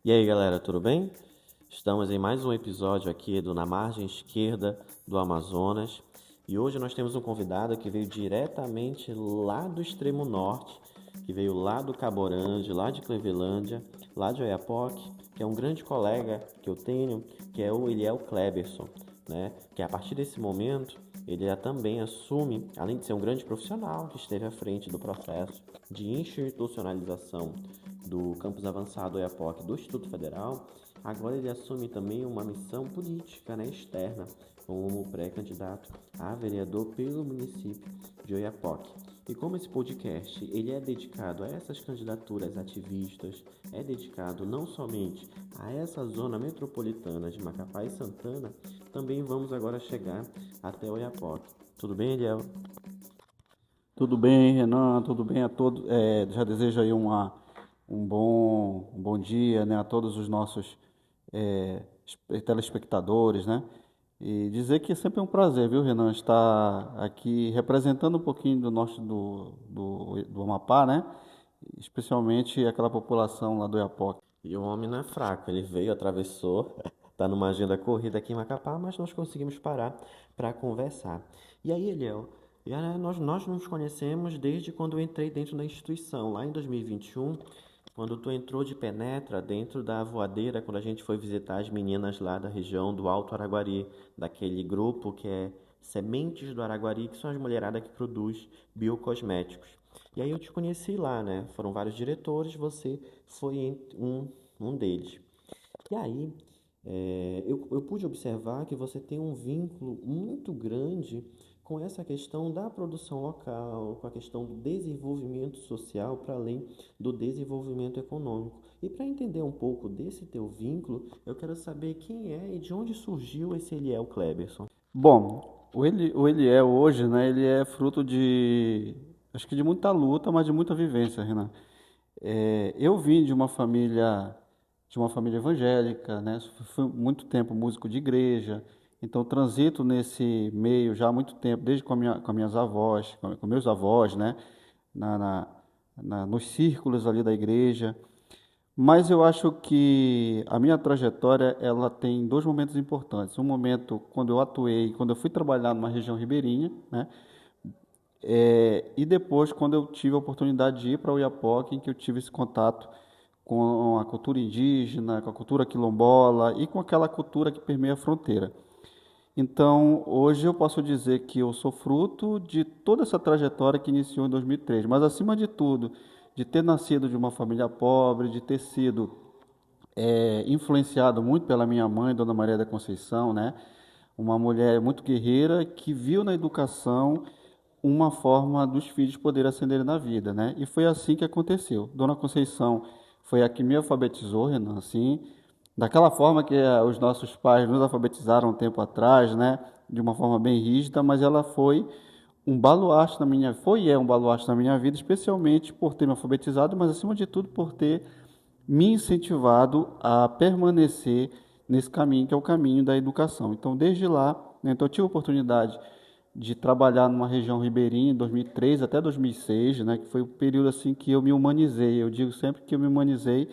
E aí, galera, tudo bem? Estamos em mais um episódio aqui do Na Margem Esquerda do Amazonas. E hoje nós temos um convidado que veio diretamente lá do extremo norte, que veio lá do Caborândia, lá de Clevelândia, lá de Oiapoque, que é um grande colega que eu tenho, que é o Eliel Kleberson, né? Que a partir desse momento ele já também assume, além de ser um grande profissional que esteve à frente do processo de institucionalização do campus avançado Oiapoque do Instituto Federal, agora ele assume também uma missão política, né, externa, como pré-candidato a vereador pelo município de Oiapoque. E como esse podcast ele é dedicado a essas candidaturas ativistas, é dedicado não somente a essa zona metropolitana de Macapá e Santana, também vamos agora chegar até Oiapoque. Tudo bem, Eliel? Tudo bem, Renan? Tudo bem a todos? Já desejo aí um bom dia, né, a todos os nossos telespectadores, né? E dizer que é sempre um prazer, viu, Renan, estar aqui representando um pouquinho do Amapá, né? Especialmente aquela população lá do Iapoque. E o homem não é fraco, ele veio, atravessou, está numa agenda corrida aqui em Macapá, mas nós conseguimos parar para conversar. E aí, Eliel, nós nos conhecemos desde quando eu entrei dentro da instituição, lá em 2021, quando tu entrou de penetra dentro da voadeira, quando a gente foi visitar as meninas lá da região do Alto Araguari, daquele grupo que é Sementes do Araguari, que são as mulheradas que produz biocosméticos. E aí eu te conheci lá, né? Foram vários diretores, você foi um deles. E aí eu pude observar que você tem um vínculo muito grande com essa questão da produção local, com a questão do desenvolvimento social, para além do desenvolvimento econômico. E para entender um pouco desse teu vínculo, eu quero saber quem é e de onde surgiu esse Eliel Kleberson. Bom, o Eliel hoje, né, ele é fruto acho que de muita luta, mas de muita vivência, Renan. Eu vim de uma família evangélica, né? Fui muito tempo músico de igreja, então transito nesse meio já há muito tempo, desde com minhas avós, com meus avós, né? Na, na, nos círculos ali da igreja. Mas eu acho que a minha trajetória ela tem dois momentos importantes. Um momento quando eu atuei, quando eu fui trabalhar numa região ribeirinha, né? E depois, quando eu tive a oportunidade de ir para o Oiapoque, em que eu tive esse contato com a cultura indígena, com a cultura quilombola e com aquela cultura que permeia a fronteira. Então, hoje eu posso dizer que eu sou fruto de toda essa trajetória que iniciou em 2003, mas acima de tudo, de ter nascido de uma família pobre, de ter sido influenciado muito pela minha mãe, Dona Maria da Conceição, né? Uma mulher muito guerreira que viu na educação uma forma dos filhos poderem ascender na vida, né? E foi assim que aconteceu. Dona Conceição foi a que me alfabetizou, Renan, assim, daquela forma que os nossos pais nos alfabetizaram um tempo atrás, né? De uma forma bem rígida, mas ela foi e é um baluarte na minha vida, especialmente por ter me alfabetizado, mas acima de tudo por ter me incentivado a permanecer nesse caminho que é o caminho da educação. Então, desde lá, né, então eu tive a oportunidade de trabalhar numa região ribeirinha em 2003 até 2006, né, que foi o período assim que eu me humanizei. Eu digo sempre que eu me humanizei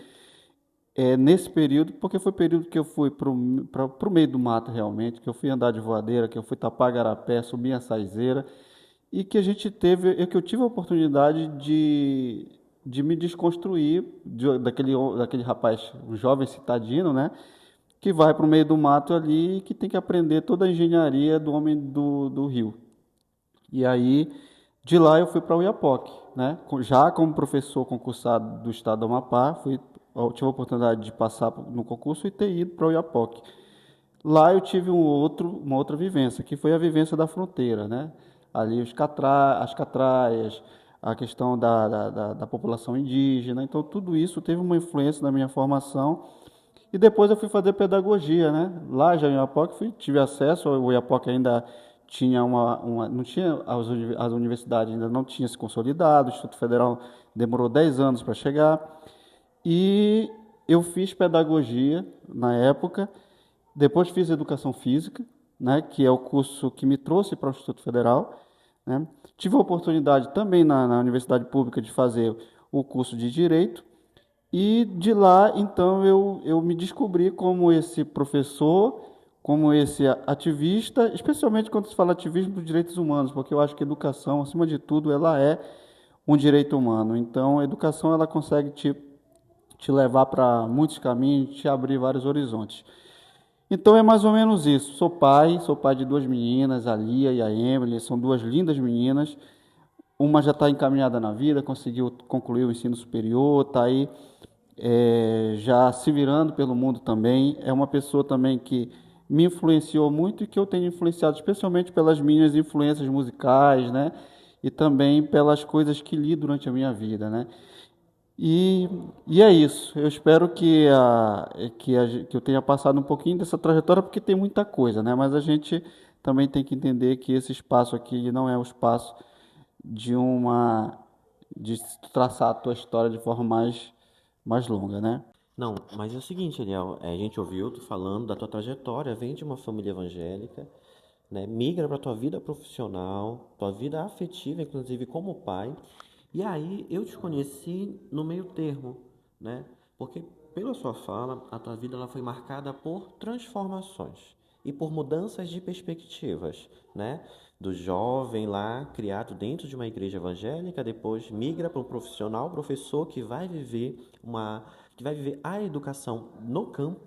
nesse período, porque foi o período que eu fui para o meio do mato realmente, que eu fui andar de voadeira, que eu fui tapar garapé, subir a saizeira, e que que eu tive a oportunidade de me desconstruir daquele rapaz, um jovem citadino, né? Que vai para o meio do mato ali e que tem que aprender toda a engenharia do homem do rio. E aí, de lá eu fui para o Iapoque, né? Já como professor concursado do estado do Amapá, eu tive a oportunidade de passar no concurso e ter ido para o Iapoque. Lá eu tive uma outra vivência, que foi a vivência da fronteira, né? Ali as catraias, a questão da população indígena. Então, tudo isso teve uma influência na minha formação. E depois eu fui fazer pedagogia, né? Lá já em Oiapoque tive acesso, o Oiapoque ainda tinha não tinha, as universidades ainda não tinham se consolidado, o Instituto Federal demorou 10 anos para chegar. E eu fiz pedagogia na época, depois fiz educação física, né, que é o curso que me trouxe para o Instituto Federal, né? Tive a oportunidade também na Universidade Pública de fazer o curso de Direito E de lá, então, eu me descobri como esse professor, como esse ativista, especialmente quando se fala ativismo dos direitos humanos, porque eu acho que a educação, acima de tudo, ela é um direito humano. Então, a educação ela consegue te levar para muitos caminhos, te abrir vários horizontes. Então é mais ou menos isso. Sou pai de duas meninas, a Lia e a Emily, são duas lindas meninas. Uma já está encaminhada na vida, conseguiu concluir o ensino superior, está aí já se virando pelo mundo também. É uma pessoa também que me influenciou muito e que eu tenho influenciado, especialmente pelas minhas influências musicais, né? E também pelas coisas que li durante a minha vida, né? E, e é isso. Eu espero que eu tenha passado um pouquinho dessa trajetória, porque tem muita coisa, né? Mas a gente também tem que entender que esse espaço aqui não é o espaço de uma de traçar a tua história de forma mais longa, né? Não, mas é o seguinte, Eliel, a gente ouviu tu falando da tua trajetória, vem de uma família evangélica, né? Migra para tua vida profissional, tua vida afetiva, inclusive como pai. E aí eu te conheci no meio termo, né? Porque pela sua fala, a tua vida ela foi marcada por transformações e por mudanças de perspectivas, né? Do jovem lá criado dentro de uma igreja evangélica, depois migra para um profissional, professor que vai viver a educação no campo,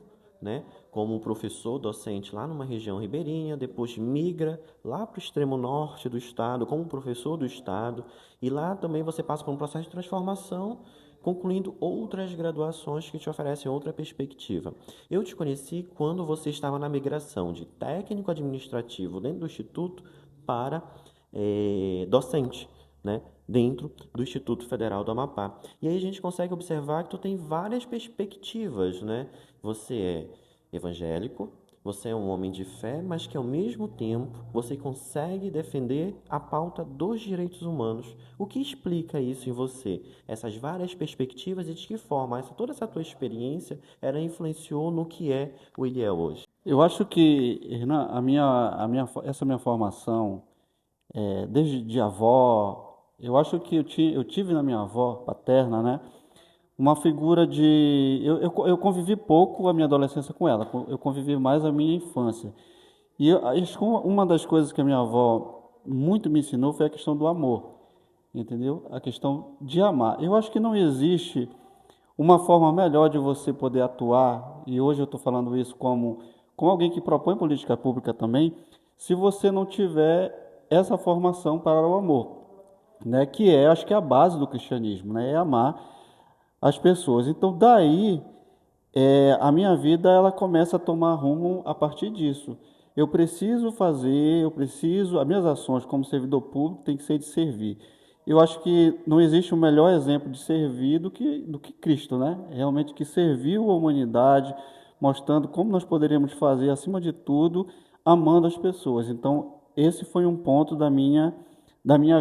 né? Como professor docente lá numa região ribeirinha, depois migra lá para o extremo norte do estado, como professor do estado, e lá também você passa por um processo de transformação, concluindo outras graduações que te oferecem outra perspectiva. Eu te conheci quando você estava na migração de técnico administrativo dentro do instituto para docente, né? Dentro do Instituto Federal do Amapá. E aí a gente consegue observar que tu tem várias perspectivas, né? Você é evangélico, você é um homem de fé, mas que ao mesmo tempo você consegue defender a pauta dos direitos humanos. O que explica isso em você? Essas várias perspectivas e de que forma toda essa tua experiência ela influenciou no que é o Iliel hoje? Eu acho que, Renan, essa minha formação, desde de avó, eu acho que eu tive na minha avó paterna, né, uma figura de. Eu convivi pouco a minha adolescência com ela, eu convivi mais a minha infância. E acho que uma das coisas que a minha avó muito me ensinou foi a questão do amor, entendeu? A questão de amar. Eu acho que não existe uma forma melhor de você poder atuar, e hoje eu estou falando isso como alguém que propõe política pública também, se você não tiver essa formação para o amor, né? Que é, acho que é a base do cristianismo, né? É amar as pessoas. Então, daí, a minha vida ela começa a tomar rumo a partir disso. As minhas ações como servidor público tem que ser de servir. Eu acho que não existe um melhor exemplo de servir do que Cristo, né? Realmente que serviu a humanidade, mostrando como nós poderíamos fazer, acima de tudo, amando as pessoas. Então, esse foi um ponto da minha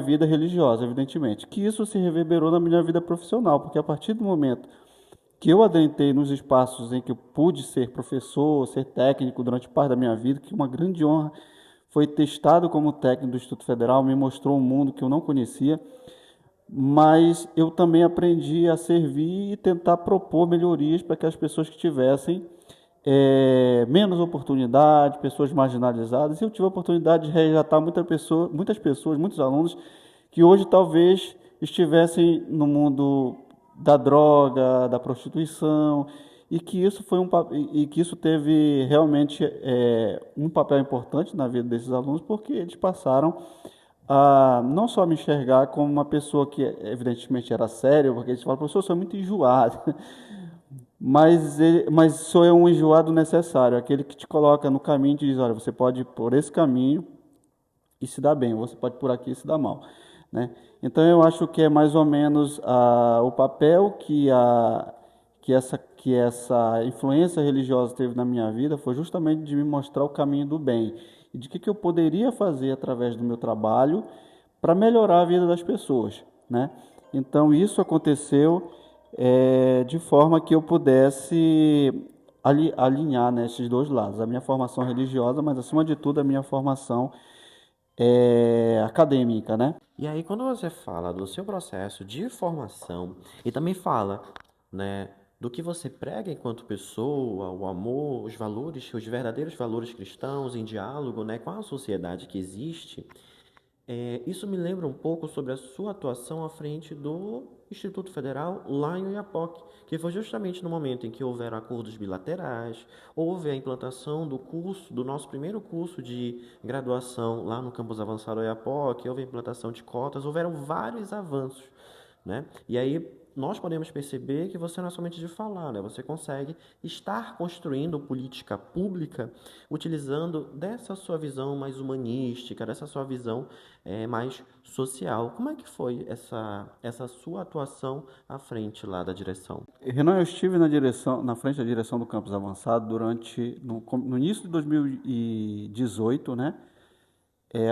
vida religiosa, evidentemente. Que isso se reverberou na minha vida profissional, porque a partir do momento que eu adentrei nos espaços em que eu pude ser professor, ser técnico durante parte da minha vida, que uma grande honra foi ter estado como técnico do Instituto Federal, me mostrou um mundo que eu não conhecia, mas eu também aprendi a servir e tentar propor melhorias para que as pessoas que tivessem menos oportunidade, pessoas marginalizadas. Eu tive a oportunidade de resgatar muitas pessoas, muitos alunos que hoje talvez estivessem no mundo da droga, da prostituição, e que isso e que isso teve realmente um papel importante na vida desses alunos, porque eles passaram a não só me enxergar como uma pessoa que evidentemente era séria, porque eles falam, professor, eu sou muito enjoado, mas só é um enjoado necessário, aquele que te coloca no caminho e diz, olha, você pode ir por esse caminho e se dá bem, ou você pode ir por aqui e se dá mal, né? Então eu acho que é mais ou menos o papel que essa influência religiosa teve na minha vida foi justamente de me mostrar o caminho do bem e de que eu poderia fazer através do meu trabalho para melhorar a vida das pessoas, né? Então isso aconteceu de forma que eu pudesse alinhar, né, esses dois lados, a minha formação religiosa, mas acima de tudo a minha formação acadêmica, né? E aí, quando você fala do seu processo de formação e também fala né, do que você prega enquanto pessoa, o amor, os valores, os verdadeiros valores cristãos em diálogo, né, com a sociedade que existe, isso me lembra um pouco sobre a sua atuação à frente do Instituto Federal lá em Oiapoque, que foi justamente no momento em que houveram acordos bilaterais, houve a implantação do curso, do nosso primeiro curso de graduação lá no campus avançado Oiapoque, houve a implantação de cotas, houveram vários avanços, né? E aí nós podemos perceber que você não é somente de falar, né? Você consegue estar construindo política pública utilizando dessa sua visão mais humanística, dessa sua visão mais social. Como é que foi essa sua atuação à frente lá da direção? Renan, eu estive na frente da direção do campus avançado no início de 2018, né?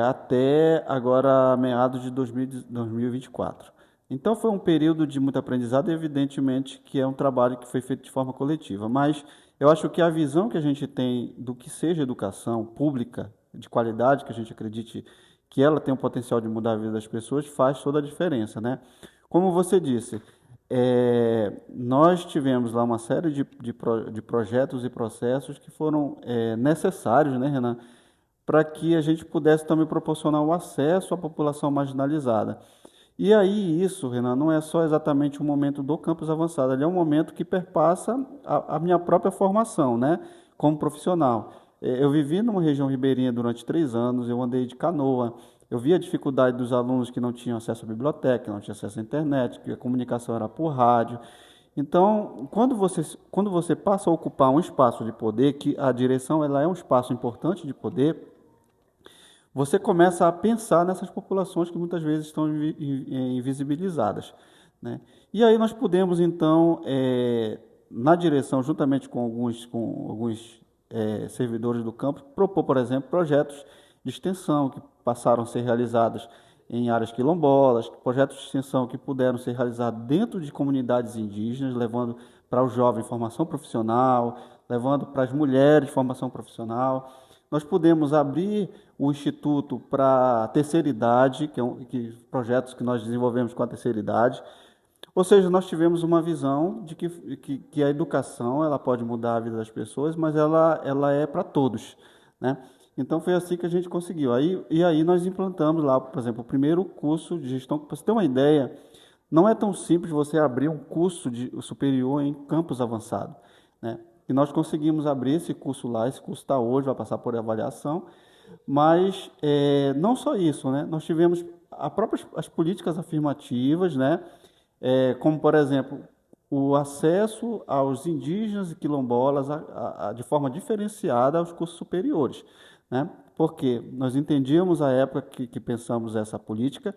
Até agora meados de 2024. Então foi um período de muito aprendizado e evidentemente que é um trabalho que foi feito de forma coletiva, mas eu acho que a visão que a gente tem do que seja educação pública, de qualidade, que a gente acredite que ela tem o potencial de mudar a vida das pessoas, faz toda a diferença, né? Como você disse, nós tivemos lá uma série de projetos e processos que foram necessários, né, Renan, para que a gente pudesse também proporcionar o acesso à população marginalizada. E aí isso, Renan, não é só exatamente um momento do campus avançado, ele é um momento que perpassa a minha própria formação, né, como profissional. Eu vivi numa região ribeirinha durante 3 anos, eu andei de canoa, eu vi a dificuldade dos alunos que não tinham acesso à biblioteca, que não tinham acesso à internet, que a comunicação era por rádio. Então, quando você passa a ocupar um espaço de poder, que a direção ela é um espaço importante de poder, você começa a pensar nessas populações que muitas vezes estão invisibilizadas, né? E aí nós podemos, então, na direção, juntamente com alguns servidores do campo, propor, por exemplo, projetos de extensão que passaram a ser realizados em áreas quilombolas, projetos de extensão que puderam ser realizados dentro de comunidades indígenas, levando para o jovem formação profissional, levando para as mulheres formação profissional. Nós podemos abrir o Instituto para a terceira idade, projetos que nós desenvolvemos com a terceira idade. Ou seja, nós tivemos uma visão de que a educação ela pode mudar a vida das pessoas, mas ela é para todos, né? Então foi assim que a gente conseguiu. Aí nós implantamos lá, por exemplo, o primeiro curso de gestão. Para você ter uma ideia, não é tão simples você abrir um curso superior em campus avançado, né? E nós conseguimos abrir esse curso lá, esse curso está hoje, vai passar por avaliação, mas não só isso, né? Nós tivemos as políticas afirmativas, né? Como, por exemplo, o acesso aos indígenas e quilombolas de forma diferenciada aos cursos superiores, né? Porque nós entendíamos à época que pensamos essa política,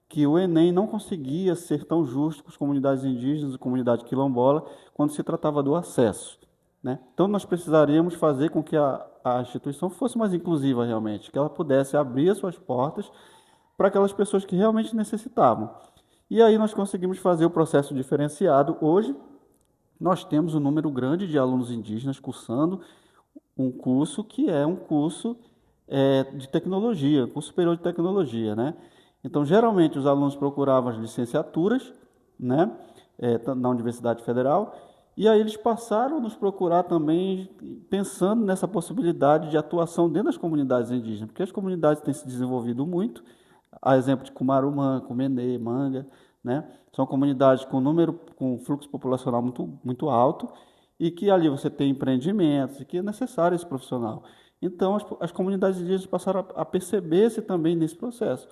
que o Enem não conseguia ser tão justo com as comunidades indígenas e comunidade quilombola quando se tratava do acesso, né? Então, nós precisaríamos fazer com que a instituição fosse mais inclusiva realmente, que ela pudesse abrir as suas portas para aquelas pessoas que realmente necessitavam. E aí nós conseguimos fazer o processo diferenciado. Hoje, nós temos um número grande de alunos indígenas cursando um curso que é um curso de tecnologia, curso superior de tecnologia, né? Então, geralmente, os alunos procuravam as licenciaturas, né, na Universidade Federal, e aí eles passaram a nos procurar também pensando nessa possibilidade de atuação dentro das comunidades indígenas, porque as comunidades têm se desenvolvido muito, a exemplo de Cumarumã, Cumenê, Manga, né? São comunidades com fluxo populacional muito, muito alto e que ali você tem empreendimentos e que é necessário esse profissional. Então, as comunidades indígenas passaram a perceber-se também nesse processo.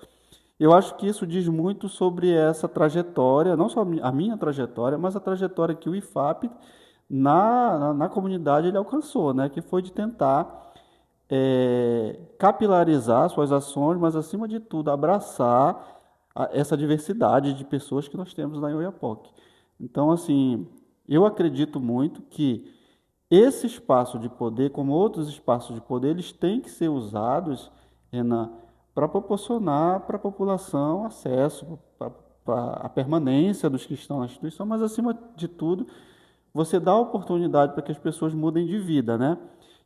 Eu acho que isso diz muito sobre essa trajetória, não só a minha trajetória, mas a trajetória que o IFAP, na comunidade, ele alcançou, né? Que foi de tentar capilarizar suas ações, mas, acima de tudo, abraçar essa diversidade de pessoas que nós temos lá em Oiapoque. Então, assim, eu acredito muito que esse espaço de poder, como outros espaços de poder, eles têm que ser usados, Renan, para proporcionar para a população acesso, para a permanência dos que estão na instituição, mas, acima de tudo, você dá oportunidade para que as pessoas mudem de vida, né?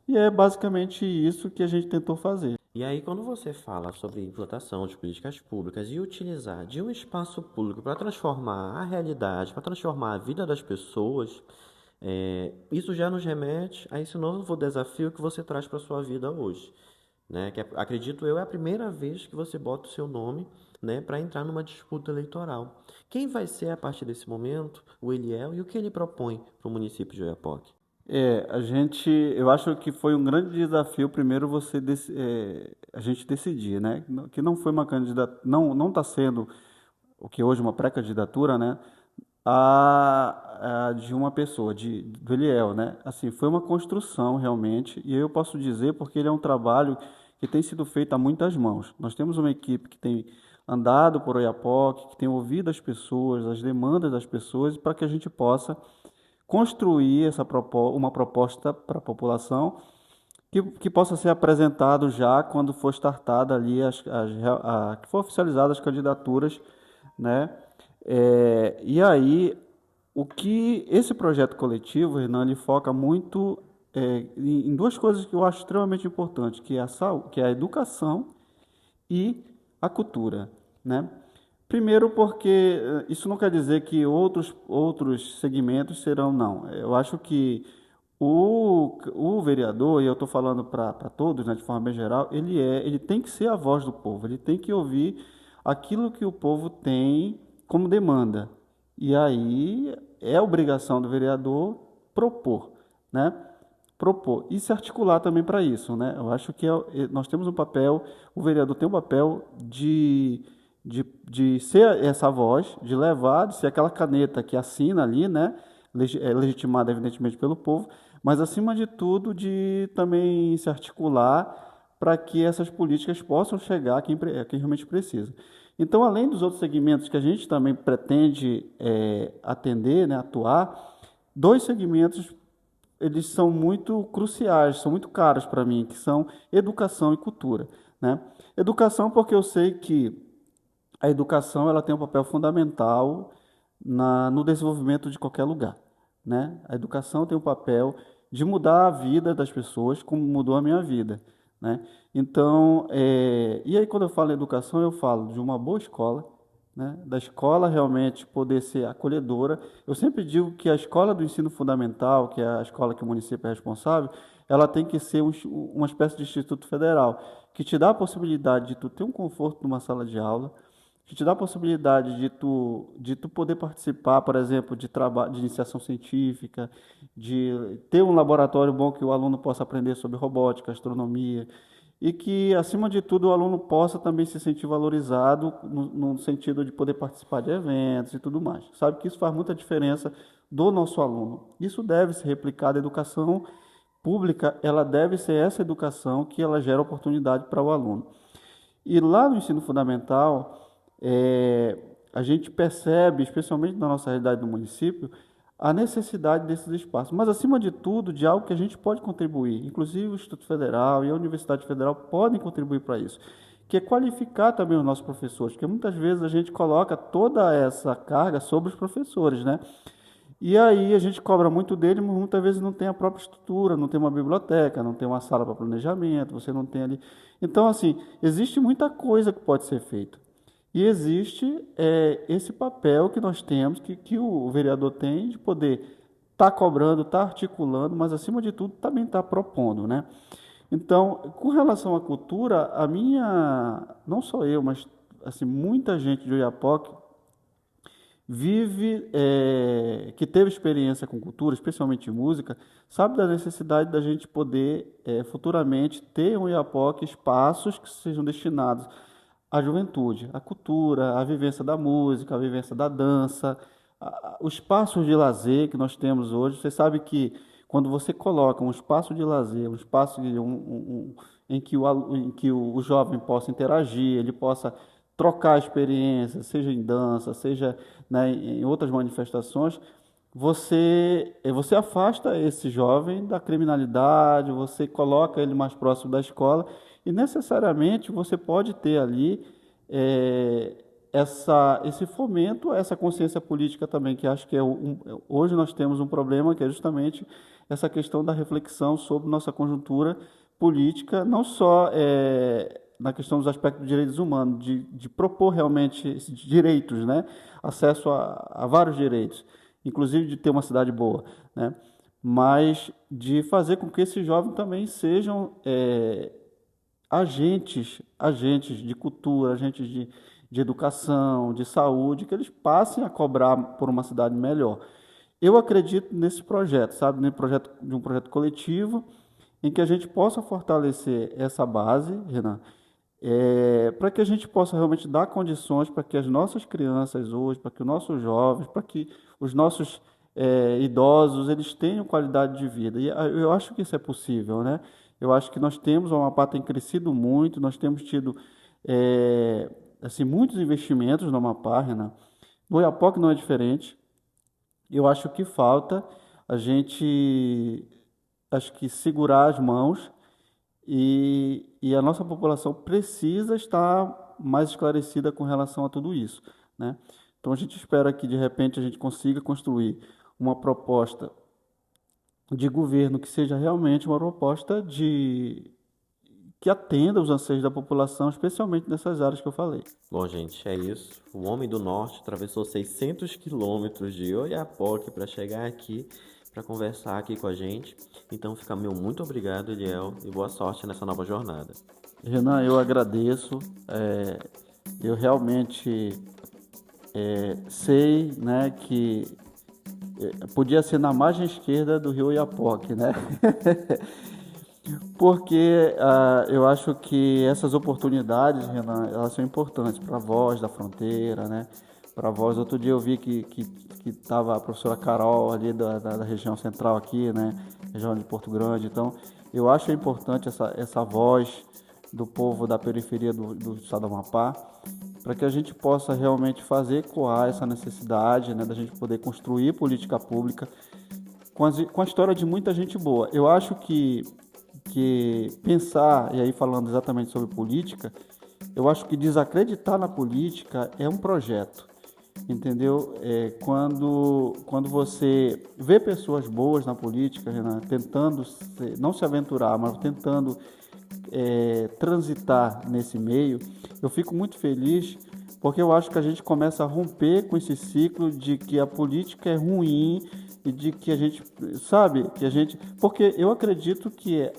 E é basicamente isso que a gente tentou fazer. E aí, quando você fala sobre implantação de políticas públicas e utilizar de um espaço público para transformar a realidade, para transformar a vida das pessoas, isso já nos remete a esse novo desafio que você traz para a sua vida hoje, né? Que acredito eu é a primeira vez que você bota o seu nome, né, para entrar numa disputa eleitoral. Quem vai ser a partir desse momento o Eliel e o que ele propõe para o município de Oiapoque? Eu acho que foi um grande desafio primeiro a gente decidir, né? Que não foi uma candidatura, não está sendo o que hoje é uma pré-candidatura, né? De uma pessoa, do Eliel, né? Assim, foi uma construção realmente, e eu posso dizer porque ele é um trabalho que tem sido feito a muitas mãos. Nós temos uma equipe que tem andado por Oiapoque, que tem ouvido as pessoas, as demandas das pessoas, para que a gente possa construir uma proposta para a população que possa ser apresentado já quando for startada ali que for oficializadas as candidaturas, né? E aí o que esse projeto coletivo, Renan, ele foca muito em duas coisas que eu acho extremamente importantes, que é a saúde, que é a educação e a cultura, né? Primeiro porque isso não quer dizer que outros segmentos serão, não. Eu acho que o vereador, e eu estou falando para todos, né, de forma bem geral, ele tem que ser a voz do povo, ele tem que ouvir aquilo que o povo tem como demanda. E aí é obrigação do vereador propor, né? Propor e se articular também para isso, né? Eu acho que nós temos um papel, o vereador tem um papel de ser essa voz, de levar, de ser aquela caneta que assina ali, né? Legitimada, evidentemente, pelo povo, mas, acima de tudo, de também se articular para que essas políticas possam chegar a quem realmente precisa. Então, além dos outros segmentos que a gente também pretende atender, né, atuar, dois segmentos eles são muito cruciais, são muito caros para mim, que são educação e cultura, né? Educação porque eu sei que a educação ela tem um papel fundamental no desenvolvimento de qualquer lugar, né? A educação tem o papel de mudar a vida das pessoas, como mudou a minha vida, né? Então, e aí quando eu falo em educação, eu falo de uma boa escola, né? Da escola realmente poder ser acolhedora. Eu sempre digo que a escola do ensino fundamental, que é a escola que o município é responsável, ela tem que ser uma espécie de instituto federal, que te dá a possibilidade de tu ter um conforto numa sala de aula, que te dá a possibilidade de tu poder participar, por exemplo, de trabalho de iniciação científica, de ter um laboratório bom que o aluno possa aprender sobre robótica, astronomia, e que, acima de tudo, o aluno possa também se sentir valorizado no sentido de poder participar de eventos e tudo mais. Sabe que isso faz muita diferença do nosso aluno. Isso deve ser replicado. A educação pública, ela deve ser essa educação que ela gera oportunidade para o aluno. E lá no ensino fundamental, a gente percebe, especialmente na nossa realidade do município, a necessidade desses espaços, mas acima de tudo, de algo que a gente pode contribuir, inclusive o Instituto Federal e a Universidade Federal podem contribuir para isso, que é qualificar também os nossos professores, porque muitas vezes a gente coloca toda essa carga sobre os professores, né? E aí a gente cobra muito dele, mas muitas vezes não tem a própria estrutura, não tem uma biblioteca, não tem uma sala para planejamento, você não tem ali. Então, assim, existe muita coisa que pode ser feita. E existe esse papel que nós temos, que o vereador tem de poder estar cobrando, estar articulando, mas acima de tudo também estar propondo, né? Então, com relação à cultura, não só eu, mas assim, muita gente de Oiapoque que teve experiência com cultura, especialmente música, sabe da necessidade da gente poder futuramente ter em Oiapoque espaços que sejam destinados à juventude, à cultura, à vivência da música, à vivência da dança, os espaços de lazer que nós temos hoje. Você sabe que quando você coloca um espaço de lazer, um espaço em que o jovem possa interagir, ele possa trocar experiências, seja em dança, seja, né, em outras manifestações, você afasta esse jovem da criminalidade, você coloca ele mais próximo da escola e necessariamente você pode ter ali esse fomento, essa consciência política também, que acho que hoje nós temos um problema que é justamente essa questão da reflexão sobre nossa conjuntura política, não só na questão dos aspectos de direitos humanos, de propor realmente esses direitos, né? Acesso a vários direitos, inclusive de ter uma cidade boa, né? Mas de fazer com que esses jovens também sejam agentes de cultura, agentes de educação, de saúde, que eles passem a cobrar por uma cidade melhor. Eu acredito nesse projeto, sabe, de um projeto coletivo, em que a gente possa fortalecer essa base, Renan, para que a gente possa realmente dar condições para que as nossas crianças hoje, para que os nossos jovens, para que os nossos idosos, eles tenham qualidade de vida. E eu acho que isso é possível, né? Eu acho que nós temos, o Amapá tem crescido muito, nós temos tido assim, muitos investimentos no Amapá, Renan. No Oiapoque não é diferente. Eu acho que falta a gente, acho que segurar as mãos e a nossa população precisa estar mais esclarecida com relação a tudo isso, né? Então a gente espera que de repente a gente consiga construir uma proposta de governo que seja realmente uma proposta de que atenda os anseios da população, especialmente nessas áreas que eu falei. Bom, gente, é isso. O homem do norte atravessou 600 quilômetros de Oiapoque para chegar aqui, para conversar aqui com a gente. Então fica meu muito obrigado, Eliel, e boa sorte nessa nova jornada. Renan, eu agradeço. Eu realmente sei, né, que podia ser na margem esquerda do rio Oiapoque, né? Porque eu acho que essas oportunidades, Renan, elas são importantes para a Voz da Fronteira, né? Para a Voz, outro dia eu vi que estava a professora Carol ali da região central aqui, né? Região de Porto Grande. Então, eu acho importante essa voz do povo da periferia do estado do Amapá, para que a gente possa realmente fazer ecoar essa necessidade, né? Da gente poder construir política pública com a história de muita gente boa. Eu acho que pensar, e aí falando exatamente sobre política, eu acho que desacreditar na política é um projeto, entendeu? Quando você vê pessoas boas na política, Renan, tentando não se aventurar, mas tentando transitar nesse meio, eu fico muito feliz porque eu acho que a gente começa a romper com esse ciclo de que a política é ruim e de que a gente, sabe, porque eu acredito que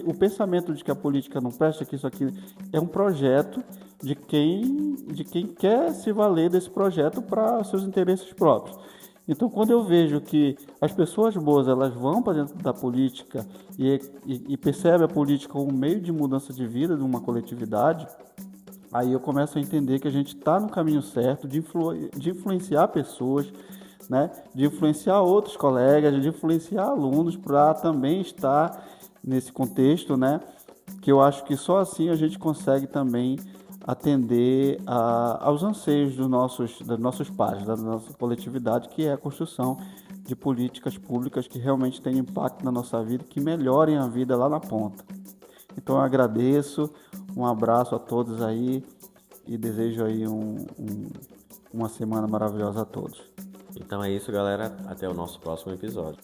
o pensamento de que a política não presta, que isso aqui é um projeto de quem quer se valer desse projeto para seus interesses próprios. Então, quando eu vejo que as pessoas boas elas vão para dentro da política e percebem a política como um meio de mudança de vida de uma coletividade, aí eu começo a entender que a gente está no caminho certo de influenciar pessoas, né? De influenciar outros colegas, de influenciar alunos para também estar nesse contexto, né? Que eu acho que só assim a gente consegue também atender aos anseios dos nossos pares, da nossa coletividade, que é a construção de políticas públicas que realmente tenham impacto na nossa vida, que melhorem a vida lá na ponta. Então eu agradeço, um abraço a todos aí e desejo aí uma semana maravilhosa a todos. Então é isso, galera. Até o nosso próximo episódio.